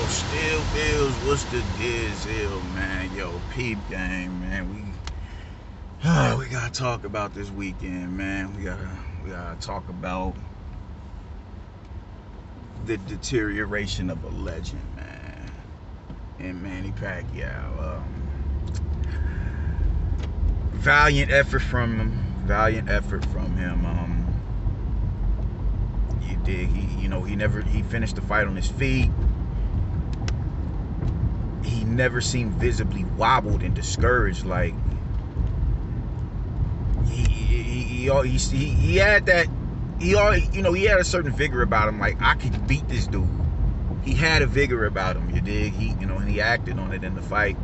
Still Bills, what's the deal, man? Yo, peep game, man. We gotta talk about this weekend, man. We gotta talk about the deterioration of a legend, man. And Manny Pacquiao. Valiant effort from him. You dig? He finished the fight on his feet. He never seemed visibly wobbled and discouraged. Like he had that. He had a certain vigor about him. Like, I could beat this dude. He had a vigor about him. You dig? And he acted on it in the fight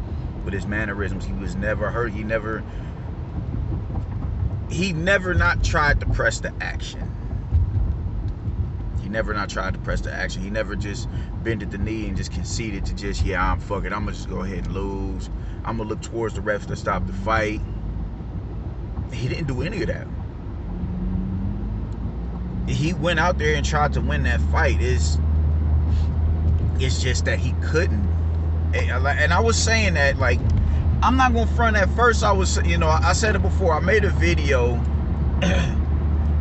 with his mannerisms. He was never hurt. He never not tried to press the action. He never just bended the knee and just conceded to just, I'm fuck it. I'm gonna just go ahead and lose. I'm gonna look towards the refs to stop the fight. He didn't do any of that. He went out there and tried to win that fight. It's just that he couldn't. And I was saying that, like, I'm not gonna front. At first I was, I said it before. I made a video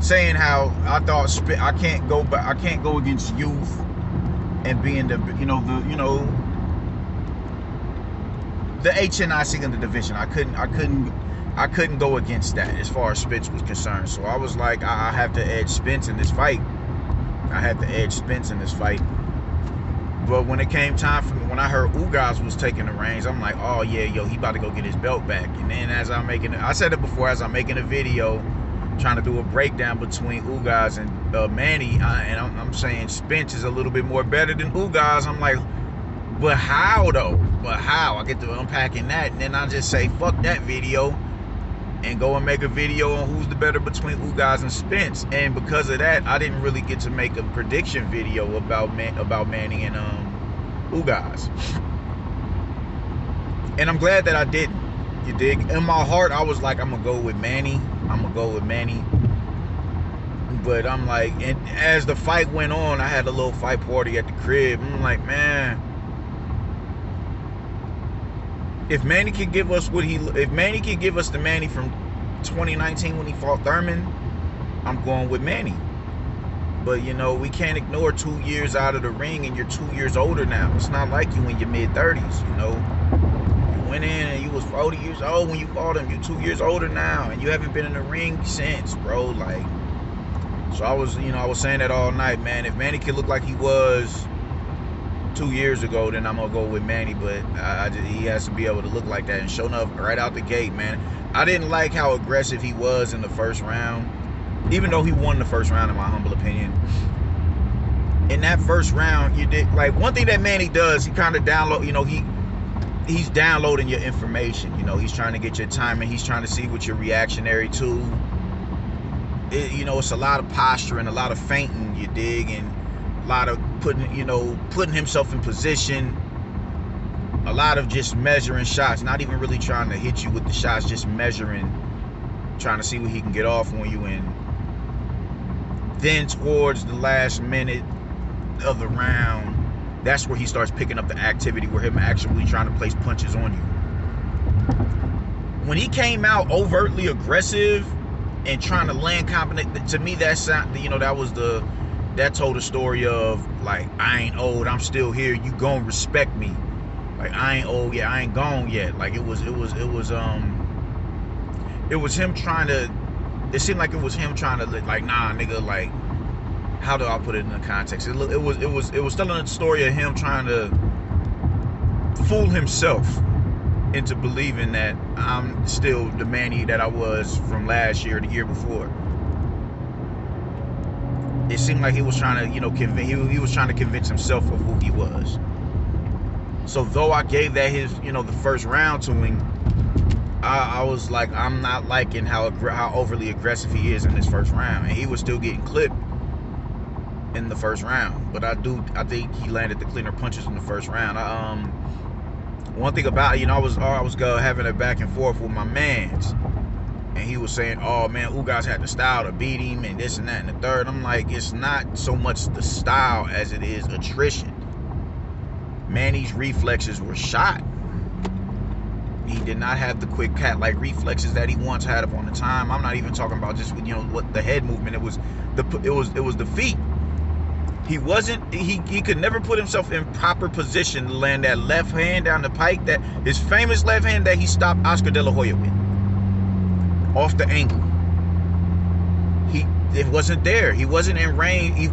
saying how I thought I can't go against youth and being the HNIC in the division. I couldn't go against that as far as Spence was concerned. So I was like, I have to edge Spence in this fight. But when it came time for me, when I heard Ugas was taking the reins, I'm like, oh yeah, he about to go get his belt back. And then I said it before, as I'm making a video trying to do a breakdown between Ugas and Manny, and I'm saying Spence is a little bit more better than Ugas. I'm like, but how though? I get to unpacking that, and then I just say, fuck that video, and go and make a video on who's the better between Ugas and Spence. And because of that, I didn't really get to make a prediction video about Manny and Ugas. And I'm glad that I didn't. You dig? In my heart, I was like, I'm gonna go with Manny. But I'm like, and as the fight went on, I had a little fight party at the crib. I'm like, man, if Manny can give us the Manny from 2019 when he fought Thurman, I'm going with Manny. But we can't ignore 2 years out of the ring, and you're 2 years older now. It's not like you in your mid-30s. You went in and you was 40 years old when you fought him. You're 2 years older now, and you haven't been in the ring since, bro. Like, so I was saying that all night, man. If Manny could look like he was 2 years ago, then I'm gonna go with Manny. But he has to be able to look like that. And sure enough, right out the gate, man, I didn't like how aggressive he was in the first round, even though he won the first round, in my humble opinion. In that first round, you did, like, one thing that Manny does, he kind of download, he's downloading your information. He's trying to get your timing. He's trying to see what you're reactionary to. It's a lot of posturing, a lot of feinting, you dig, and a lot of putting himself in position, a lot of just measuring shots, not even really trying to hit you with the shots, just measuring, trying to see what he can get off on you. And then towards the last minute of the round, that's where he starts picking up the activity, where him actually trying to place punches on you. When he came out overtly aggressive and trying to land competent, to me that told a story of, like, I ain't old, I'm still here, you gon' respect me. Like, I ain't old yet, I ain't gone yet. Like, it seemed like it was him trying to, like, nah, nigga, like, how do I put it in the context? It was telling a story of him trying to fool himself into believing that I'm still the Manny that I was from last year, the year before. It seemed like he was trying to convince himself of who he was. So though I gave that his the first round to him, I was like, I'm not liking how overly aggressive he is in this first round, and he was still getting clipped in the first round. But I think he landed the cleaner punches in the first round. One thing about I was having a back and forth with my mans, and he was saying, oh man, Ugas had the style to beat him and this and that and the third. I'm like, it's not so much the style as it is attrition. Manny's reflexes were shot. He did not have the quick cat-like reflexes that he once had upon the time. I'm not even talking about just, you know, what the head movement. It was the feet. He could never put himself in proper position to land that left hand down the pike, that his famous left hand that he stopped Oscar De La Hoya with, off the angle. It wasn't there. He wasn't in range. He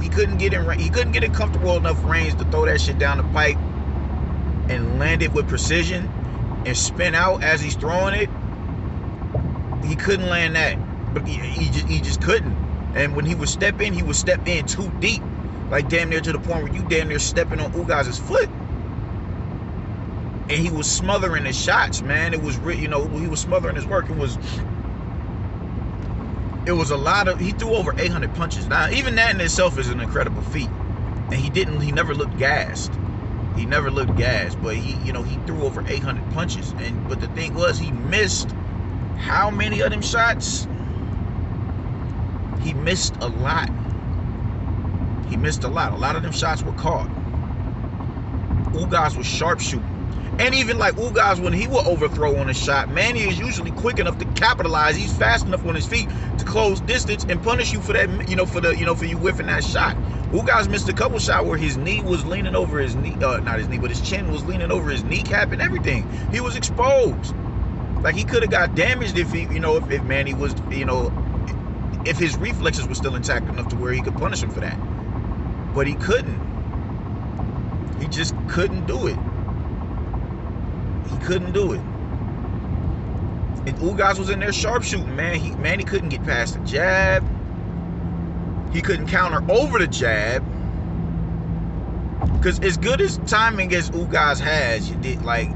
couldn't get in range. He couldn't get in comfortable enough range to throw that shit down the pike and land it with precision and spin out as he's throwing it. He couldn't land that, but he just couldn't. And when he would step in too deep, like damn near to the point where you damn near stepping on Ugas' foot. And he was smothering his shots, man. It was, he was smothering his work. It was a lot of, he threw over 800 punches. Now, even that in itself is an incredible feat. And he never looked gassed. He never looked gassed, but he threw over 800 punches. But the thing was, he missed how many of them shots? He missed a lot. He missed a lot. A lot of them shots were caught. Ugas was sharpshooting. And even like Ugas, when he will overthrow on a shot, Manny is usually quick enough to capitalize. He's fast enough on his feet to close distance and punish you for that, for you whiffing that shot. Ugas missed a couple shots where his knee was leaning over his knee, not his knee, but his chin was leaning over his kneecap and everything. He was exposed. Like, he could have got damaged if if Manny was, if his reflexes were still intact enough to where he could punish him for that. But he couldn't. He just couldn't do it. He couldn't do it. And Ugas was in there sharpshooting, man. Manny couldn't get past the jab. He couldn't counter over the jab. Because as good as timing as Ugas has,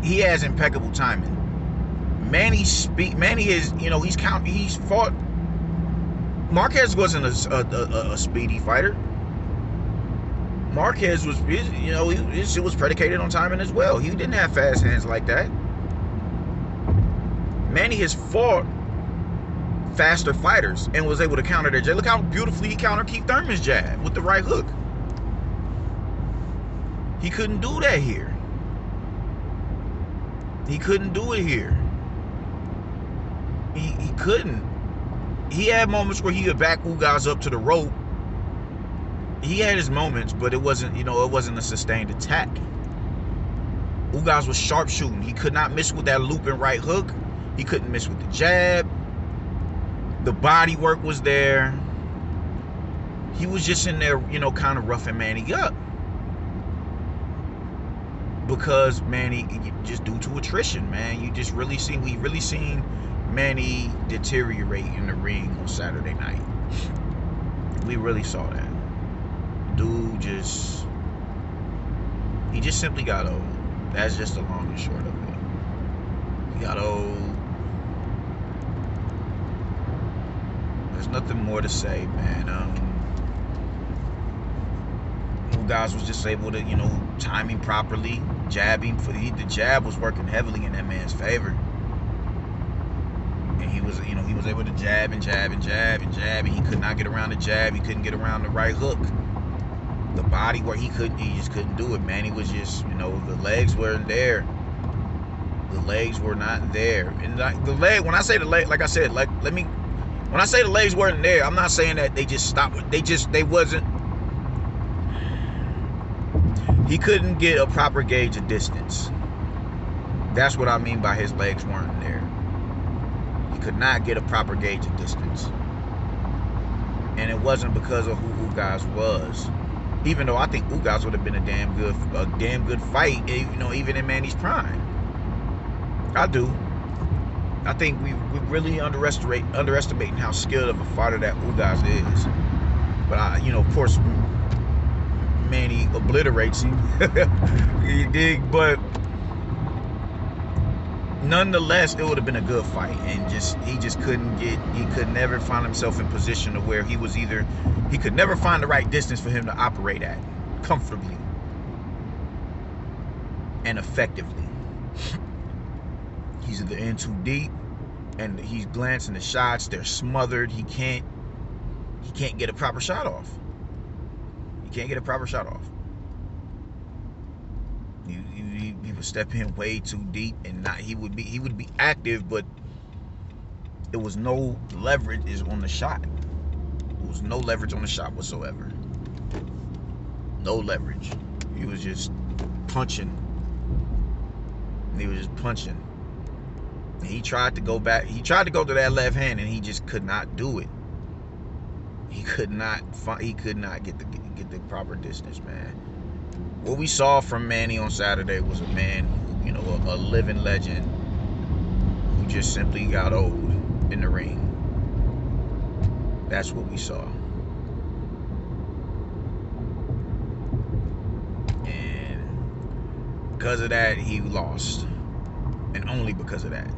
he has impeccable timing. Manny is, he's fought. Marquez wasn't a speedy fighter. Marquez was, his shit was predicated on timing as well. He didn't have fast hands like that. Manny has fought faster fighters and was able to counter their jab. Look how beautifully he countered Keith Thurman's jab with the right hook. He couldn't do that here. He couldn't do it here. He couldn't. He had moments where he would back Ugas up to the rope. He had his moments, but it wasn't, it wasn't a sustained attack. Ugas was sharpshooting. He could not miss with that looping right hook. He couldn't miss with the jab. The body work was there. He was just in there, kind of roughing Manny up. Because Manny, just due to attrition, man, we really seen Manny deteriorate in the ring on Saturday night. We really saw that. Dude he just simply got old. That's just the long and short of it. He got old. There's nothing more to say, man. Ugas was just able to, timing properly, jabbing. The jab was working heavily in that man's favor. And he was able to jab and jab and jab and jab, and he could not get around the jab. He couldn't get around the right hook. The body where he just couldn't do it. Manny was just, the legs weren't there. The legs were not there. And when I say the leg, like I said, when I say the legs weren't there, I'm not saying that they just stopped. They wasn't. He couldn't get a proper gauge of distance. That's what I mean by his legs weren't there. He could not get a proper gauge of distance. And it wasn't because of who Ugas was. Even though I think Ugas would have been a damn good fight, even in Manny's prime. I do. I think we really underestimating how skilled of a fighter that Ugas is. But of course, Manny obliterates him. You dig? But nonetheless, it would have been a good fight. And he could never find himself in position to where he could never find the right distance for him to operate at comfortably and effectively. He's either in too deep and he's glancing the shots, they're smothered. He can't get a proper shot off. He can't get a proper shot off. He would step in way too deep, and not he would be active, but it was no leverage on the shot. There was no leverage on the shot whatsoever. No leverage. He was just punching. He was just punching. And he tried to go back. He tried to go to that left hand, and he just could not do it. He could not get the proper distance, man. What we saw from Manny on Saturday was a man, a living legend who just simply got old in the ring. That's what we saw. And because of that, he lost. And only because of that.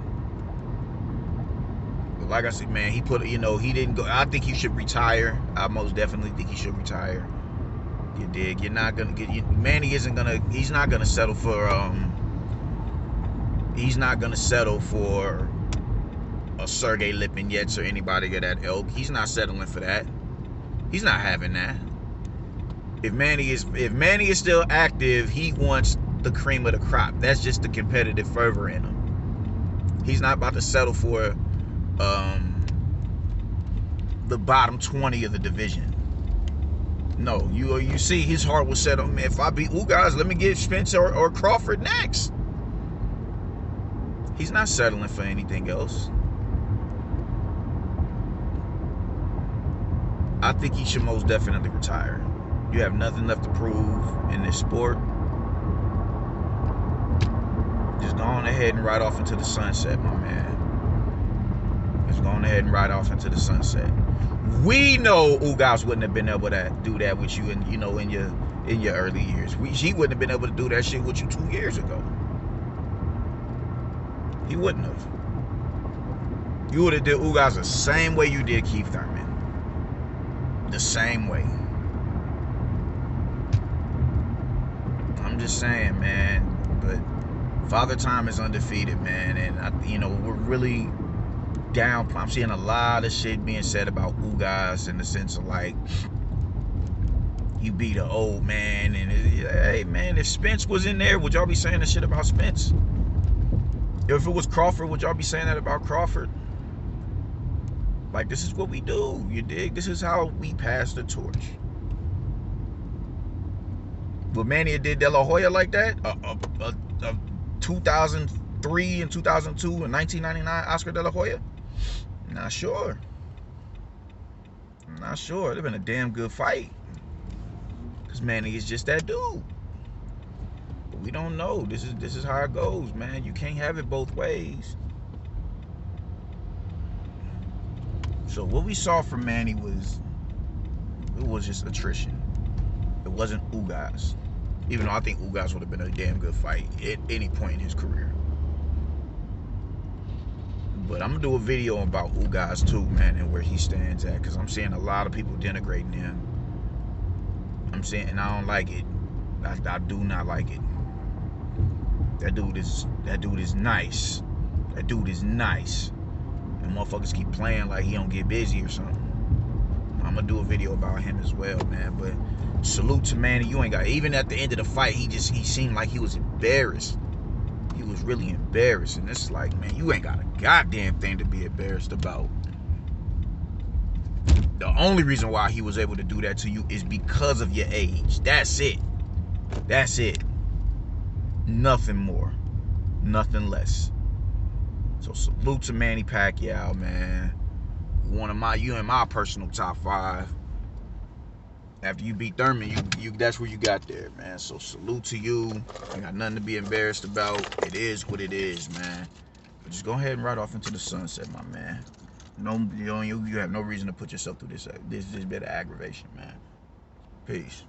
But like I said, man, he didn't go. I think he should retire. I most definitely think he should retire. You dig? You're not gonna get. Manny isn't gonna. He's not gonna settle for. He's not gonna settle for a Sergey Lipinets or anybody of that ilk. He's not settling for that. He's not having that. If Manny is still active, he wants the cream of the crop. That's just the competitive fervor in him. He's not about to settle for the bottom 20 of the division. No, you see his heart was set on, man, if I beat Ugas, let me get Spencer or Crawford next. He's not settling for anything else. I think he should most definitely retire. You have nothing left to prove in this sport. Just go on ahead and ride off into the sunset, my man. Just go on ahead and ride off into the sunset. We know Ugas wouldn't have been able to do that with you in your early years. He wouldn't have been able to do that shit with you 2 years ago. He wouldn't have. You would have did Ugas the same way you did Keith Thurman. The same way. I'm just saying, man. But Father Time is undefeated, man, and we're really down. I'm seeing a lot of shit being said about Ugas in the sense of like he beat an old man, and hey man, if Spence was in there, would y'all be saying the shit about Spence? If it was Crawford, would y'all be saying that about Crawford? Like, this is what we do, you dig? This is how we pass the torch. But Manny did De La Hoya like that? 2003 and 2002 and 1999 Oscar De La Hoya? Not sure. I'm not sure. It'd have been a damn good fight. Because Manny is just that dude. But we don't know. This is how it goes, man. You can't have it both ways. So what we saw from Manny was just attrition. It wasn't Ugas. Even though I think Ugas would have been a damn good fight at any point in his career. But I'm going to do a video about Ugas too, man, and where he stands at. Because I'm seeing a lot of people denigrating him. I'm saying, and I don't like it. I do not like it. That dude is nice. That dude is nice. And motherfuckers keep playing like he don't get busy or something. I'm gonna do a video about him as well, man. But salute to Manny. You ain't got, even at the end of the fight, he seemed like he was embarrassed. He was really embarrassed. And it's like, man, you ain't got a goddamn thing to be embarrassed about. The only reason why he was able to do that to you is because of your age. That's it. That's it. Nothing more. Nothing less. So salute to Manny Pacquiao, man. You in my personal top 5. After you beat Thurman, that's where you got there, man. So salute to you. You got nothing to be embarrassed about. It is what it is, man. But just go ahead and ride off into the sunset, my man. You have no reason to put yourself through this bit of aggravation, man. Peace.